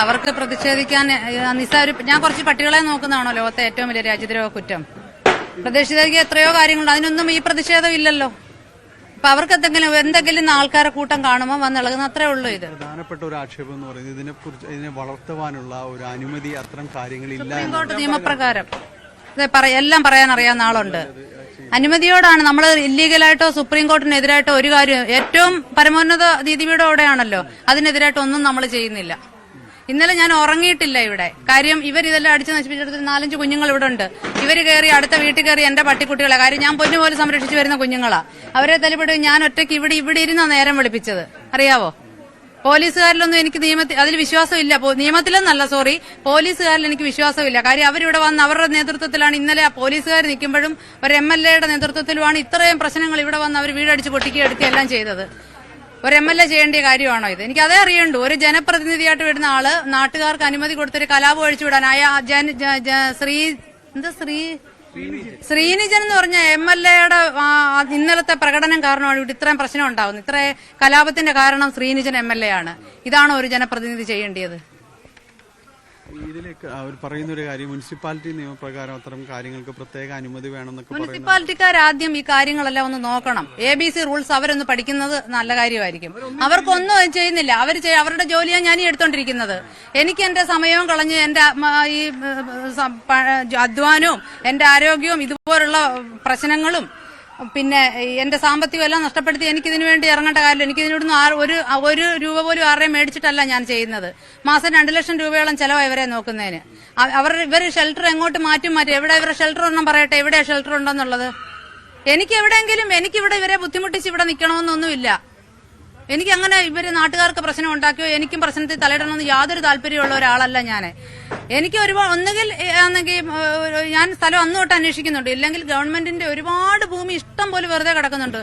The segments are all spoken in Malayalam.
അവർക്ക് പ്രതിഷേധിക്കാൻ നിസ്സാര ഞാൻ കുറച്ച് പട്ടികളെ നോക്കുന്നതാണോ ലോകത്തെ ഏറ്റവും വലിയ രാജ്യദ്രോഹ കുറ്റം. പ്രതിഷേധിക്കാൻ എത്രയോ കാര്യങ്ങളുണ്ട്, അതിനൊന്നും ഈ പ്രതിഷേധം ഇല്ലല്ലോ. അപ്പൊ അവർക്ക് എന്തെങ്കിലും ആൾക്കാരെ കൂട്ടം കാണുമ്പോൾ വന്നിളകുന്ന അത്രേ ഉള്ളൂ. ഇത് പ്രധാനപ്പെട്ട ഒരു ആക്ഷേപം എന്ന് പറയുന്നത് ഇതിനെ വളർത്തുവാനുള്ള ഒരു അനുമതി അത്തരം കാര്യങ്ങളില്ല. സുപ്രീം കോടതി നിയമപ്രകാരം എല്ലാം പറയാൻ അറിയാവുന്ന ആളുണ്ട്. അനുമതിയോടാണ് നമ്മൾ ഇല്ലീഗലായിട്ടോ സുപ്രീം കോടതിനെതിരായിട്ടോ ഒരു കാര്യം ഏറ്റവും പരമോന്നത നീതിപീഠോടെയാണല്ലോ, അതിനെതിരായിട്ട് ഒന്നും നമ്മൾ ചെയ്യുന്നില്ല. ഇന്നലെ ഞാൻ ഉറങ്ങിയിട്ടില്ല ഇവിടെ. കാര്യം ഇവരിതെല്ലാം അടിച്ചു നശിപ്പിച്ചെടുത്ത് 4-5 കുഞ്ഞുങ്ങൾ ഇവിടെ ഉണ്ട്. ഇവര് കയറി അടുത്ത വീട്ടിൽ കയറി എന്റെ പട്ടിക്കുട്ടികളെ, കാര്യം ഞാൻ പൊന്നുപോലെ സംരക്ഷിച്ചു വരുന്ന കുഞ്ഞുങ്ങളാ, അവരെ തലപ്പെടുകയും ഞാൻ ഒറ്റയ്ക്ക് ഇവിടെ ഇരുന്ന നേരം വിളിപ്പിച്ചത് അറിയാവോ. പോലീസുകാരിലൊന്നും എനിക്ക് അതിൽ വിശ്വാസമില്ല. നിയമത്തിലൊന്നല്ല, സോറി, പോലീസുകാരിൽ എനിക്ക് വിശ്വാസമില്ല. കാര്യം അവരിവിടെ വന്ന് അവരുടെ നേതൃത്വത്തിലാണ് ഇന്നലെ ആ പോലീസുകാർ നിൽക്കുമ്പോഴും ഒരു MLA നേതൃത്വത്തിലുമാണ് ഇത്രയും പ്രശ്നങ്ങൾ ഇവിടെ വന്ന് അവർ വീടടിച്ച് പൊട്ടിക്കുകയെടുക്കുക എല്ലാം ചെയ്തത്. ഒരു MLA ചെയ്യേണ്ട കാര്യമാണോ ഇത്? എനിക്ക് അതേ അറിയണ്ടു. ഒരു ജനപ്രതിനിധിയായിട്ട് വരുന്ന ആള് നാട്ടുകാർക്ക് അനുമതി കൊടുത്തൊരു കലാപം ഒഴിച്ചുവിടാൻ ശ്രീനിജൻ എന്ന് പറഞ്ഞ MLA ഇന്നലത്തെ പ്രകടനം കാരണമാണ് ഇവിടെ ഇത്രയും പ്രശ്നം ഉണ്ടാവുന്നത്. ഇത്ര കലാപത്തിന്റെ കാരണം ശ്രീനിജൻ MLA ആണ്. ഇതാണോ ഒരു ജനപ്രതിനിധി ചെയ്യേണ്ടത്? ഇതിലേക്ക് അവർ പറയുന്ന ഒരു കാര്യം, മുനിസിപ്പാലിറ്റി നിയമപ്രകാരം അത്തരം കാര്യങ്ങൾക്ക് പ്രത്യേക അനുമതി വേണമെന്നൊക്കെ പറയുന്നു. മുനിസിപ്പാലിറ്റിക്കാർ ആദ്യം ഈ കാര്യങ്ങളെല്ലാം ഒന്ന് നോക്കണം. ABC റൂൾസ് അവരൊന്ന് പഠിക്കുന്നത് നല്ല കാര്യമായിരിക്കും. അവർക്കൊന്നും ചെയ്യുന്നില്ല. അവരുടെ ജോലിയാണ് ഞാൻ എടുത്തോണ്ടിരിക്കുന്നത്. എനിക്ക് എന്റെ സമയവും കളഞ്ഞ് എന്റെ ഈ അധ്വാനവും എന്റെ ആരോഗ്യവും ഇതുപോലുള്ള പ്രശ്നങ്ങളും പിന്നെ എന്റെ സാമ്പത്തികം എല്ലാം നഷ്ടപ്പെടുത്തി എനിക്കിതിനു വേണ്ടി ഇറങ്ങേണ്ട കാര്യമില്ല. എനിക്കിതിനോടൊന്നും ഒരു രൂപ പോലും ആരുടെയും മേടിച്ചിട്ടല്ല ഞാൻ ചെയ്യുന്നത്. മാസം 2 ലക്ഷം രൂപയോളം ചെലവായി ഇവരെ നോക്കുന്നതിന്. ഇവര് ഷെൽട്ടർ എങ്ങോട്ട് മാറ്റി എവിടെ ഇവരുടെ ഷെൽട്ടർ ഒന്നും പറയട്ടെ, എവിടെയാ ഷെൽട്ടർ ഉണ്ടെന്നുള്ളത്. എനിക്കിവിടെ ഇവരെ ബുദ്ധിമുട്ടിച്ച് ഇവിടെ നിൽക്കണമെന്നൊന്നുമില്ല. എനിക്ക് അങ്ങനെ ഇവര് നാട്ടുകാർക്ക് പ്രശ്നം ഉണ്ടാക്കിയോ എനിക്കും പ്രശ്നത്തിൽ തലയിടണമെന്ന് യാതൊരു താല്പര്യമുള്ള ഒരാളല്ല ഞാൻ. എനിക്ക് ഒന്നുകിൽ ഞാൻ സ്ഥലം അന്ന് തൊട്ട് അന്വേഷിക്കുന്നുണ്ട്, ഇല്ലെങ്കിൽ ഗവൺമെന്റിന്റെ ഒരുപാട് ഭൂമി ഇഷ്ടം പോലെ വെറുതെ കിടക്കുന്നുണ്ട്.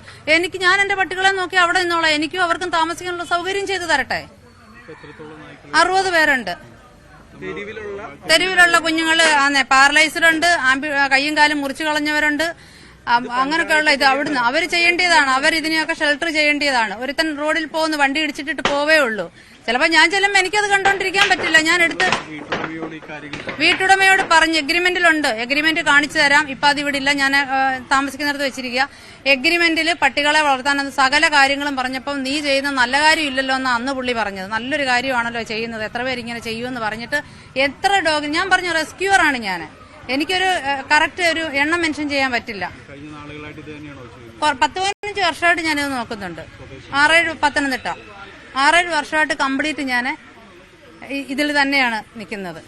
ഞാൻ എന്റെ പട്ടികളെ നോക്കി അവിടെ നിന്നോളാം. എനിക്കും അവർക്കും താമസിക്കാനുള്ള സൗകര്യം ചെയ്തു തരട്ടെ. 60 പേരുണ്ട്. തെരുവിലുള്ള കുഞ്ഞുങ്ങള് പാരലൈസ്ഡ് ഉണ്ട്, കയ്യും കാലും മുറിച്ചു കളഞ്ഞവരുണ്ട്. അങ്ങനെയൊക്കെയുള്ള ഇത് അവിടുന്ന് അവര് ചെയ്യേണ്ടതാണ്. അവരിതിനെയൊക്കെ ഷെൽട്ടർ ചെയ്യേണ്ടതാണ്. ഒരുത്തൻ റോഡിൽ പോകുന്നു, വണ്ടി ഇടിച്ചിട്ടിട്ട് പോവേ ഉള്ളൂ. ചിലപ്പോ ഞാൻ ചെല്ലുമ്പോ എനിക്കത് കണ്ടോണ്ടിരിക്കാൻ പറ്റില്ല. ഞാൻ എടുത്ത് വീട്ടുടമയോട് പറഞ്ഞ് എഗ്രിമെന്റിലുണ്ട്, എഗ്രിമെന്റ് കാണിച്ചു തരാം. ഇപ്പൊ അത് ഇവിടെ ഇല്ല, ഞാൻ താമസിക്കുന്നിടത്ത് വെച്ചിരിക്കുക. എഗ്രിമെന്റിൽ പട്ടികളെ വളർത്താൻ സകല കാര്യങ്ങളും പറഞ്ഞപ്പോൾ നീ ചെയ്യുന്ന നല്ല കാര്യം ഇല്ലല്ലോ എന്ന് അന്ന് പുള്ളി പറഞ്ഞത്. നല്ലൊരു കാര്യമാണല്ലോ ചെയ്യുന്നത്, എത്ര പേരിങ്ങനെ ചെയ്യുമെന്ന് പറഞ്ഞിട്ട് എത്ര ഡോഗ് ഞാൻ പറഞ്ഞു റെസ്ക്യൂറാണ് ഞാൻ. എനിക്കൊരു കറക്റ്റ് ഒരു എണ്ണം മെൻഷൻ ചെയ്യാൻ പറ്റില്ല. 10-15 വർഷമായിട്ട് ഞാനിത് നോക്കുന്നുണ്ട്. 6-7 പത്തനംതിട്ട 6-7 വർഷമായിട്ട് കംപ്ലീറ്റ് ഞാൻ ഇതിൽ തന്നെയാണ് നിൽക്കുന്നത്.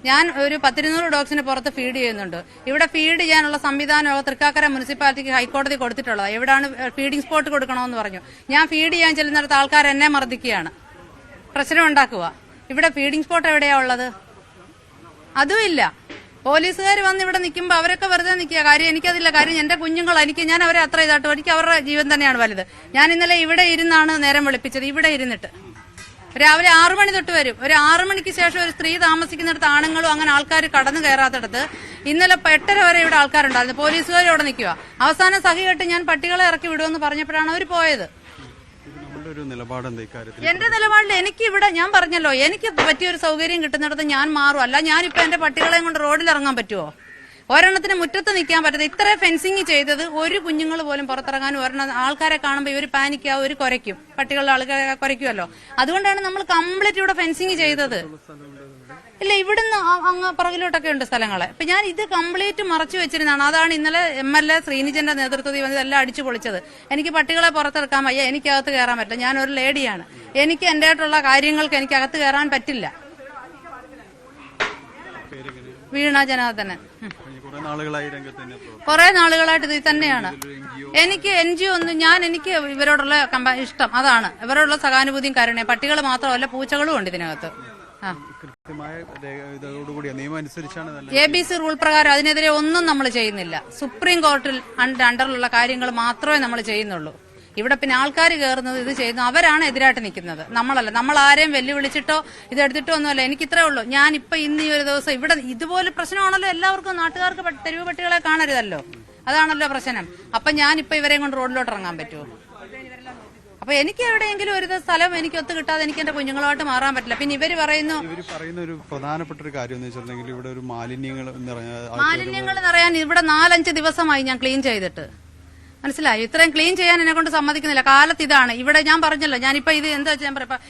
ഞാൻ ഒരു 10-200 ഡോഗ്സിന് പുറത്ത് ഫീഡ് ചെയ്യുന്നുണ്ട്. ഇവിടെ ഫീഡ് ചെയ്യാനുള്ള സംവിധാനം തൃക്കാക്കര മുനിസിപ്പാലിറ്റിക്ക് ഹൈക്കോടതി കൊടുത്തിട്ടുള്ളത്. എവിടെയാണ് ഫീഡിംഗ് സ്പോട്ട് കൊടുക്കണമെന്ന് പറഞ്ഞു. ഞാൻ ഫീഡ് ചെയ്യാൻ ചെല്ലുന്നിടത്ത് ആൾക്കാർ എന്നെ മർദ്ദിക്കുകയാണ്, പ്രശ്നം ഉണ്ടാക്കുക. ഇവിടെ ഫീഡിംഗ് സ്പോട്ട് എവിടെയാ ഉള്ളത്? അതുമില്ല. പോലീസുകാർ വന്ന് ഇവിടെ നിൽക്കുമ്പോൾ അവരൊക്കെ വെറുതെ നിൽക്കുക. കാര്യം എനിക്കതില്ല. കാര്യം എന്റെ കുഞ്ഞുങ്ങൾ ഞാൻ അവരെ അത്ര ഇതായിട്ട് എനിക്ക് അവരുടെ ജീവൻ തന്നെയാണ് വലുത്. ഞാൻ ഇന്നലെ ഇവിടെ ഇരുന്നാണ് നേരം വെളുപ്പിച്ചത്. ഇവിടെ ഇരുന്നിട്ട് രാവിലെ 6 മണി തൊട്ട് വരും. ഒരു 6 മണിക്ക് ശേഷം ഒരു സ്ത്രീ താമസിക്കുന്നിടത്ത് ആണുങ്ങളും അങ്ങനെ ആൾക്കാർ കടന്നു കയറാത്തിടത്ത് ഇന്നലെ 8:30 വരെ ഇവിടെ ആൾക്കാരുണ്ടായിരുന്നു. പോലീസുകാർ ഇവിടെ നിൽക്കുക. അവസാനം സഹികെട്ട് ഞാൻ പട്ടികളെ ഇറക്കി വിടുമെന്ന് പറഞ്ഞപ്പോഴാണ് അവർ പോയത്. എന്റെ നിലപാടിൽ എനിക്കിവിടെ ഞാൻ പറഞ്ഞല്ലോ, എനിക്ക് പറ്റിയൊരു സൗകര്യം കിട്ടുന്നിടത്ത് ഞാൻ മാറും. അല്ല ഞാനിപ്പോ എന്റെ പട്ടികളെയും കൊണ്ട് റോഡിൽ ഇറങ്ങാൻ പറ്റുമോ? ഒരെണ്ണത്തിന് മുറ്റത്ത് നിൽക്കാൻ പറ്റത്തില്ല. ഇത്ര ഫെൻസിങ് ചെയ്തത് ഒരു കുഞ്ഞുങ്ങൾ പോലും പുറത്തിറങ്ങാനും ആൾക്കാരെ കാണുമ്പോൾ ഇവർ പാനിക്കാവും, ഒരു കുരയ്ക്കും. പട്ടികളുടെ ആൾക്കാരെ കുരയ്ക്കുമല്ലോ. അതുകൊണ്ടാണ് നമ്മൾ കംപ്ലീറ്റ് ഇവിടെ ഫെൻസിങ് ചെയ്തത്. ഇല്ല, ഇവിടുന്ന് അങ്ങ് പുറകിലോട്ടൊക്കെ ഉണ്ട് സ്ഥലങ്ങളെ. ഇപ്പൊ ഞാൻ ഇത് കംപ്ലീറ്റ് മറച്ചു വെച്ചിരുന്നതാണ്. അതാണ് ഇന്നലെ MLA ശ്രീനിജന്റെ നേതൃത്വത്തിൽ വന്ന് ഇതെല്ലാം അടിച്ചു പൊളിച്ചത്. എനിക്ക് പട്ടികളെ പുറത്തിറക്കാൻ വയ്യ, എനിക്കകത്ത് കയറാൻ പറ്റില്ല. ഞാനൊരു ലേഡിയാണ്. എനിക്ക് എന്റെ ആയിട്ടുള്ള കാര്യങ്ങൾക്ക് എനിക്ക് അകത്ത് കയറാൻ പറ്റില്ല. വീണ ജനാർദ്ദനൻ. കുറെ നാളുകളായിട്ട് ഇത് തന്നെയാണ്. എനിക്ക് NGO എനിക്ക് ഇവരോടുള്ള ഇഷ്ടം അതാണ്. ഇവരോടുള്ള സഹാനുഭൂതിയും കരുണയും. പട്ടികൾ മാത്രമല്ല, പൂച്ചകളും ഉണ്ട് ഇതിനകത്ത്. ABC റൂൾ പ്രകാരം അതിനെതിരെ ഒന്നും നമ്മൾ ചെയ്യുന്നില്ല. സുപ്രീം കോർട്ടിൽ അണ്ടറിലുള്ള കാര്യങ്ങൾ മാത്രമേ നമ്മൾ ചെയ്യുന്നുള്ളൂ. ഇവിടെ പിന്നെ ആൾക്കാർ കയറുന്നത് ഇത് ചെയ്യുന്നു, അവരാണ് എതിരായിട്ട് നിൽക്കുന്നത്, നമ്മളല്ല. നമ്മൾ ആരെയും വെല്ലുവിളിച്ചിട്ടോ ഇതെടുത്തിട്ടോ ഒന്നുമല്ല. എനിക്ക് ഇത്രേ ഉള്ളൂ. ഞാനിപ്പോ ഇന്ന് ഈ ഒരു ദിവസം ഇവിടെ ഇതുപോലെ പ്രശ്നമാണല്ലോ എല്ലാവർക്കും. നാട്ടുകാർക്ക് തെരുവ് പട്ടികളെ കാണരുതല്ലോ, അതാണല്ലോ പ്രശ്നം. അപ്പൊ ഞാനിപ്പോ ഇവരെയും കൊണ്ട് റോഡിലോട്ട് ഇറങ്ങാൻ പറ്റുമോ? അപ്പൊ എനിക്ക് എവിടെയെങ്കിലും ഒരു സ്ഥലം എനിക്ക് ഒത്തു കിട്ടാതെ എനിക്ക് എന്റെ കുഞ്ഞുങ്ങളുമായിട്ട് മാറാൻ പറ്റില്ല. പിന്നെ ഇവര് പറയുന്ന ഒരു പ്രധാനപ്പെട്ട ഒരു കാര്യം എന്ന് വെച്ചിട്ടുണ്ടെങ്കിൽ ഇവിടെ ഒരു മാലിന്യങ്ങൾ നിറയാൻ ഇവിടെ 4-5 ദിവസമായി ഞാൻ ക്ലീൻ ചെയ്തിട്ട്. മനസ്സിലായി? ഇത്രയും ക്ലീൻ ചെയ്യാൻ എന്നെ കൊണ്ട് സമ്മതിക്കുന്നില്ല. കാലത്ത് ഇതാണ് ഇവിടെ. ഞാൻ പറഞ്ഞല്ലോ, ഞാനിപ്പോ ഇത് എന്താ വെച്ചാൽ ഞാൻ പറയാം,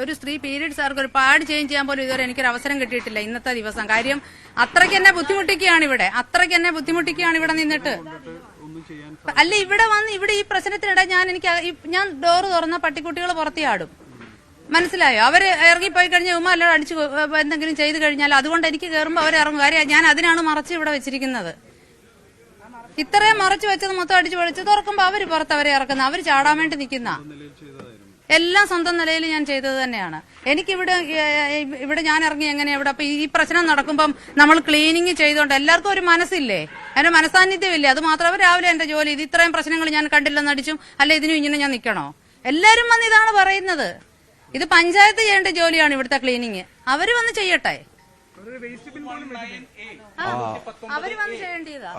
ഒരു സ്ത്രീ പീരീഡ്സ് ആർക്ക് ഒരു പാഡ് ചേഞ്ച് ചെയ്യാൻ പോലും ഇതുവരെ എനിക്കൊരു അവസരം കിട്ടിയിട്ടില്ല ഇന്നത്തെ ദിവസം. കാര്യം അത്രയ്ക്ക് എന്നെ ബുദ്ധിമുട്ടിക്കുകയാണ് ഇവിടെ നിന്നിട്ട്. അല്ല, ഇവിടെ വന്ന് ഇവിടെ ഈ പ്രശ്നത്തിനിടെ ഞാൻ ഡോറ് തുറന്ന പട്ടിക്കുട്ടികൾ പുറത്തിയാടും. മനസ്സിലായോ? അവര് ഇറങ്ങിപ്പോയി കഴിഞ്ഞാൽ ഉമ്മ എല്ലാം അടിച്ചു എന്തെങ്കിലും ചെയ്ത് കഴിഞ്ഞാൽ അതുകൊണ്ട് എനിക്ക് കയറുമ്പോൾ അവരിറങ്ങും. കാര്യം ഞാൻ അതിനാണ് മറച്ച് ഇവിടെ വെച്ചിരിക്കുന്നത്. ഇത്രയും മറച്ചു വെച്ചത് മൊത്തം അടിച്ചു പൊളിച്ച് തുറക്കുമ്പോ അവര് പുറത്ത് അവരെ ഇറക്കുന്ന, അവര് ചാടാൻ വേണ്ടി നിൽക്കുന്ന എല്ലാം സ്വന്തം നിലയിൽ ഞാൻ ചെയ്തത് തന്നെയാണ്. ഇവിടെ ഞാൻ ഇറങ്ങി എങ്ങനെയാ ഇവിടെ? അപ്പൊ ഈ പ്രശ്നം നടക്കുമ്പം നമ്മൾ ക്ലീനിങ് ചെയ്തോണ്ട് എല്ലാവർക്കും ഒരു മനസ്സില്ലേ, എന്റെ മനസാന്നിധ്യമില്ലേ? അത് മാത്രം രാവിലെ എന്റെ ജോലി ഇത് ഇത്രയും പ്രശ്നങ്ങൾ ഞാൻ കണ്ടില്ലെന്ന് അടിച്ചും അല്ല ഇതിനും ഇങ്ങനെ ഞാൻ നിൽക്കണോ? എല്ലാരും വന്ന് ഇതാണ് പറയുന്നത്. ഇത് പഞ്ചായത്ത് ചെയ്യേണ്ട ജോലിയാണ് ഇവിടുത്തെ ക്ലീനിങ്. അവര് വന്ന് ചെയ്യട്ടെ. അവര് വന്ന് ചെയ്യേണ്ടതാ.